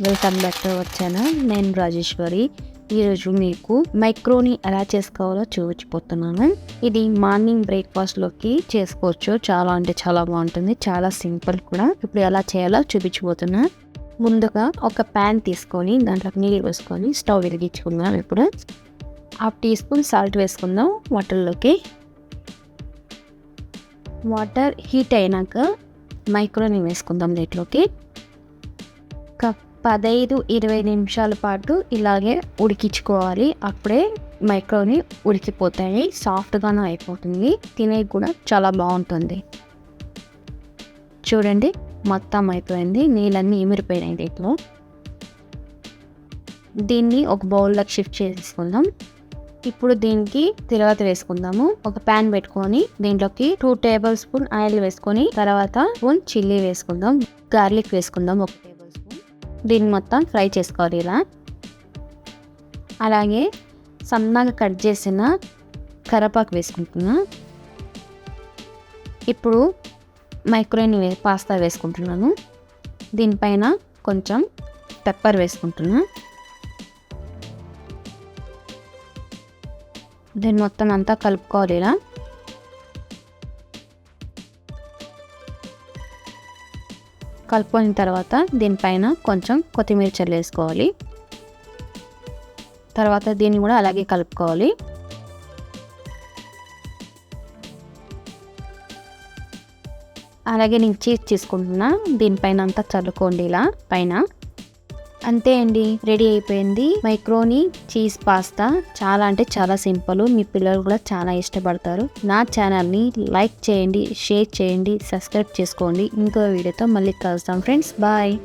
Welcome back to our channel. నేను రాజేశ్వరి. ఈరోజు మీకు మైక్రోని ఎలా చేసుకోవాలో చూపించిపోతున్నాను. ఇది మార్నింగ్ బ్రేక్ఫాస్ట్లోకి చేసుకోవచ్చు. చాలా అంటే చాలా బాగుంటుంది, చాలా సింపుల్ కూడా. ఇప్పుడు ఎలా చేయాలో చూపించిపోతున్నా. ముందుగా ఒక ప్యాన్ తీసుకొని దాంట్లోకి నీళ్ళు వేసుకొని స్టవ్ వెలిగించుకుందాం. ఇప్పుడు 1/2 టీ స్పూన్ సాల్ట్ వేసుకుందాం వాటర్లోకి. వాటర్ హీట్ అయినాక మైక్రోని వేసుకుందాం దీంట్లోకి. 15-20 నిమిషాల పాటు ఇలాగే ఉడికించుకోవాలి. అప్పుడే మైక్రోని ఉడికిపోతాయి, సాఫ్ట్గానే అయిపోతుంది, తినే కూడా చాలా బాగుంటుంది. చూడండి, మొత్తం అయిపోయింది, నీళ్ళన్నీ ఇమిరిపోయినాయి దీంట్లో. దీన్ని ఒక బౌల్లోకి షిఫ్ట్ చేసుకుందాం. ఇప్పుడు దీనికి తిరువాత వేసుకుందాము. ఒక ప్యాన్ పెట్టుకొని దీంట్లోకి 2 టేబుల్ స్పూన్ ఆయిల్ వేసుకొని తర్వాత స్పూన్ చిల్లీ వేసుకుందాం. గార్లిక్ వేసుకుందాం 1 టేబుల్ స్పూన్. దీన్ని మొత్తం ఫ్రై చేసుకోవాలి ఇలా. అలాగే సన్నగా కట్ చేసిన కరివేపాకు వేసుకుంటున్నా. ఇప్పుడు మైక్రోని పాస్తా వేసుకుంటున్నాను. దీనిపైన కొంచెం పెప్పర్ వేసుకుంటున్నా. దీన్ని మొత్తం అంతా కలుపుకోవాలి ఇలా. కలుపుకున్న తర్వాత దీనిపైన కొంచెం కొత్తిమీర చల్లేసుకోవాలి. తర్వాత దీన్ని కూడా అలాగే కలుపుకోవాలి. అలాగే నేను చీజ్ తీసుకుంటున్నా. దీనిపైన అంతా చల్లుకోండి ఇలా పైన. అంతే అండి, రెడీ అయిపోయింది మైక్రోని చీజ్ పాస్తా. చాలా అంటే చాలా సింపుల్, మీ పిల్లలు కూడా చాలా ఇష్టపడతారు. నా ఛానల్ని లైక్ చేయండి, షేర్ చేయండి, సబ్స్క్రైబ్ చేసుకోండి. ఇంకో వీడియోతో మళ్ళీ కలుస్తాం ఫ్రెండ్స్. బాయ్.